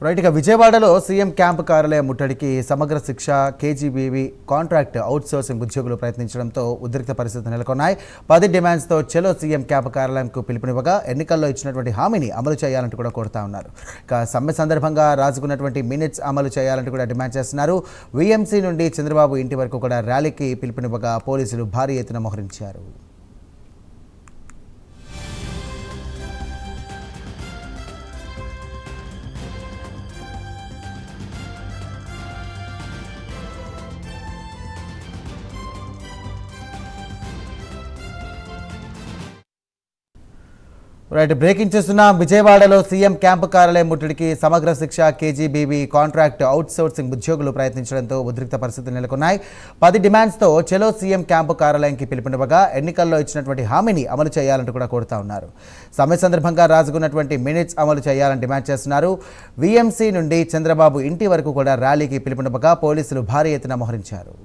రైట్గా విజయవాడలో CM camp కార్యాలయం ముట్టడికి సమగ్ర శిక్ష కేజీబీవీ కాంట్రాక్ట్ అవుట్సోర్సింగ్ ఉద్యోగులు ప్రయత్నించడంతో ఉద్రిక్త పరిస్థితులు నెలకొన్నాయి. 10 డిమాండ్స్తో చలో సీఎం క్యాంపు కార్యాలయంకు పిలుపునివ్వగా ఎన్నికల్లో ఇచ్చినటువంటి హామీని అమలు చేయాలంటూ కూడా కోరుతా ఉన్నారు. ఇక సమ్మె సందర్భంగా రాసుకున్నటువంటి మినిట్స్ అమలు చేయాలంటూ కూడా డిమాండ్ చేస్తున్నారు. వీఎంసీ నుండి చంద్రబాబు ఇంటి వరకు కూడా ర్యాలీకి పిలుపునివ్వగా పోలీసులు భారీ ఎత్తున మోహరించారు. రైట్, బ్రేకింగ్ చేస్తున్నాం. విజయవాడలో సీఎం క్యాంపు కార్యాలయం ముట్టడికి సమగ్ర శిక్ష కేజీబీవీ కాంట్రాక్ట్ అవుట్సోర్సింగ్ ఉద్యోగులు ప్రయత్నించడంతో ఉద్రిక్త పరిస్థితులు నెలకొన్నాయి. 10 డిమాండ్స్తో చలో సీఎం క్యాంపు కార్యాలయానికి పిలుపునివ్వగా ఎన్నికల్లో ఇచ్చినటువంటి హామీని అమలు చేయాలంటూ కూడా కోరుతా ఉన్నారు. సమ్మె సందర్భంగా రాసుకున్నటువంటి మినిట్స్ అమలు చేయాలని డిమాండ్ చేస్తున్నారు. వీఎంసీ నుండి చంద్రబాబు ఇంటి వరకు కూడా ర్యాలీకి పిలుపునివ్వగా పోలీసులు భారీ ఎత్తున మోహరించారు.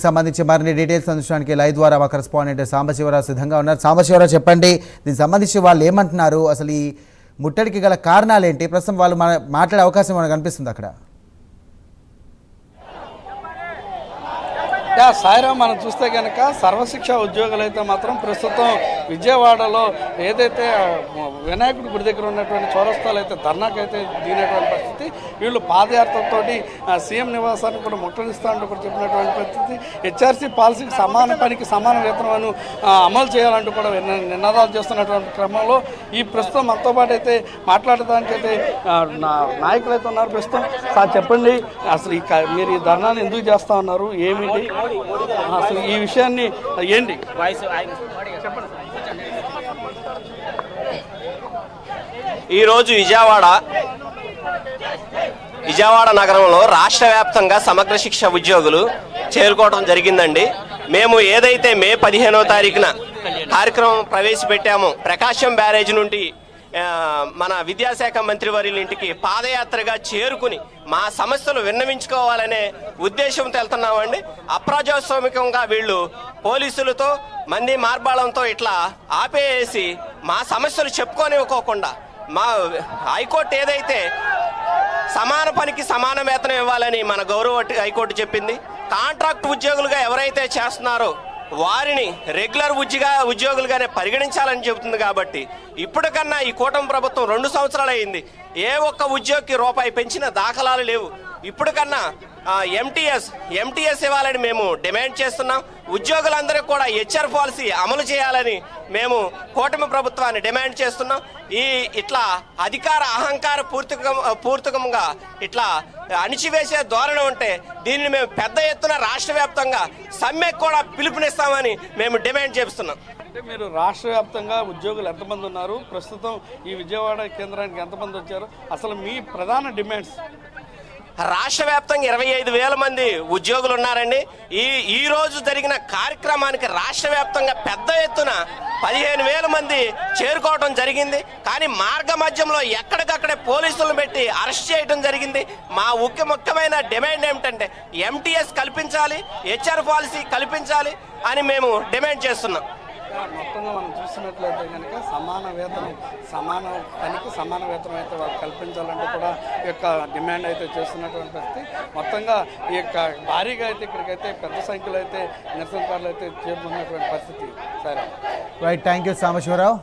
సంబంధించి మరిన్ని డీటెయిల్స్ అందించడానికి లైవ్ ద్వారా మా కరెస్పాండెంట్ సాంబశివరావు సిద్ధంగా ఉన్నారు. సాంబశివరావు, చెప్పండి, దీనికి సంబంధించి వాళ్ళు ఏమంటున్నారు, అసలు ఈ ముట్టడికి గల కారణాలు ఏంటి, ప్రస్తుతం వాళ్ళు మాట్లాడే అవకాశం మనకు కనిపిస్తుంది అక్కడ? సాయిరాం, మనం చూస్తే కనుక సర్వశిక్ష ఉద్యోగులు అయితే మాత్రం ప్రస్తుతం విజయవాడలో ఏదైతే వినాయకుడి గుడి దగ్గర ఉన్నటువంటి చౌరస్తాలు అయితే ధర్నాకైతే దిగినటువంటి పరిస్థితి. వీళ్ళు పాదయాత్రతోటి సీఎం నివాసాన్ని కూడా ముట్టడిస్తామంటూ కూడా చెప్పినటువంటి పరిస్థితి. హెచ్ఆర్సీ పాలసీకి సమాన పనికి సమాన వేతనం అమలు చేయాలంటూ కూడా నినాదాలు చేస్తున్నటువంటి క్రమంలో ఈ ప్రస్తుతం మనతో పాటు అయితే మాట్లాడడానికి అయితే నాయకులు అయితే ఉన్నారు. ప్రస్తుతం సార్ చెప్పండి, అసలు మీరు ఈ ధర్నాన్ని ఎందుకు చేస్తా ఉన్నారు, ఏమిటి అసలు ఈ విషయాన్ని ఏంటి? ఈరోజు విజయవాడ నగరంలో రాష్ట్ర వ్యాప్తంగా సమగ్ర శిక్ష ఉద్యోగులు చేరుకోవడం జరిగిందండి. మేము ఏదైతే మే 15వ తారీఖున కార్యక్రమం ప్రవేశపెట్టామో, ప్రకాశం బ్యారేజ్ నుండి మన విద్యాశాఖ మంత్రివర్యుల ఇంటికి పాదయాత్రగా చేరుకుని మా సమస్యలు విన్నవించుకోవాలనే ఉద్దేశంతో వెళ్తున్నామండి. అప్రజాస్వామికంగా వీళ్ళు పోలీసులతో మంది మార్బాళంతో ఇట్లా ఆపేసి మా సమస్యలు చెప్పుకోనివ్వకోకుండా, మా హైకోర్టు ఏదైతే సమాన పనికి సమాన వేతనం ఇవ్వాలని మన గౌరవ హైకోర్టు చెప్పింది, కాంట్రాక్ట్ ఉద్యోగులుగా ఎవరైతే చేస్తున్నారో వారిని రెగ్యులర్ ఉద్యోగులుగానే పరిగణించాలని చెబుతుంది. కాబట్టి ఇప్పటికన్నా ఈ కూటమి ప్రభుత్వం 2 సంవత్సరాలు అయింది, ఏ ఒక్క ఉద్యోగికి రూపాయి పెంచిన దాఖలాలు లేవు. ఇప్పటికన్నా ఎంటీఎస్ ఇవ్వాలని మేము డిమాండ్ చేస్తున్నాం. ఉద్యోగులందరికీ కూడా హెచ్ఆర్ పాలసీ అమలు చేయాలని మేము కూటమి ప్రభుత్వాన్ని డిమాండ్ చేస్తున్నాం. ఇట్లా అహంకార పూర్తికంగా ఇట్లా అణిచివేసే ధోరణి ఉంటే దీన్ని మేము పెద్ద ఎత్తున రాష్ట్ర వ్యాప్తంగా సమ్మెకు కూడా పిలుపునిస్తామని మేము డిమాండ్ చేస్తున్నాం. అంటే మీరు రాష్ట్ర వ్యాప్తంగా ఉద్యోగులు ఎంతమంది ఉన్నారు, ప్రస్తుతం ఈ విజయవాడ కేంద్రానికి ఎంతమంది వచ్చారు, అసలు మీ ప్రధాన డిమాండ్స్? రాష్ట్ర వ్యాప్తంగా 25,000 మంది ఉద్యోగులు ఉన్నారండి. ఈ రోజు జరిగిన కార్యక్రమానికి రాష్ట్ర వ్యాప్తంగా పెద్ద ఎత్తున 15,000 మంది చేరుకోవడం జరిగింది. కానీ మార్గ మధ్యంలో ఎక్కడికక్కడే పోలీసులను పెట్టి అరెస్ట్ చేయడం జరిగింది. మా ముఖ్యమైన డిమాండ్ ఏమిటంటే ఎంటీఎస్ కల్పించాలి, హెచ్ఆర్ పాలసీ కల్పించాలి అని మేము డిమాండ్ చేస్తున్నాం. మొత్తంగా మనం చూసినట్లయితే కనుక సమాన పనికి సమాన వేతనం అయితే వాళ్ళు కల్పించాలంటే కూడా ఈ యొక్క డిమాండ్ అయితే చేస్తున్నటువంటి పరిస్థితి. మొత్తంగా ఈ యొక్క భారీగా అయితే ఇక్కడికైతే పెద్ద సంఖ్యలో అయితే నిరసనకారులు అయితే చేరుకున్నటువంటి పరిస్థితి. సరే, రైట్, థ్యాంక్ యూ సాంబశివరావు.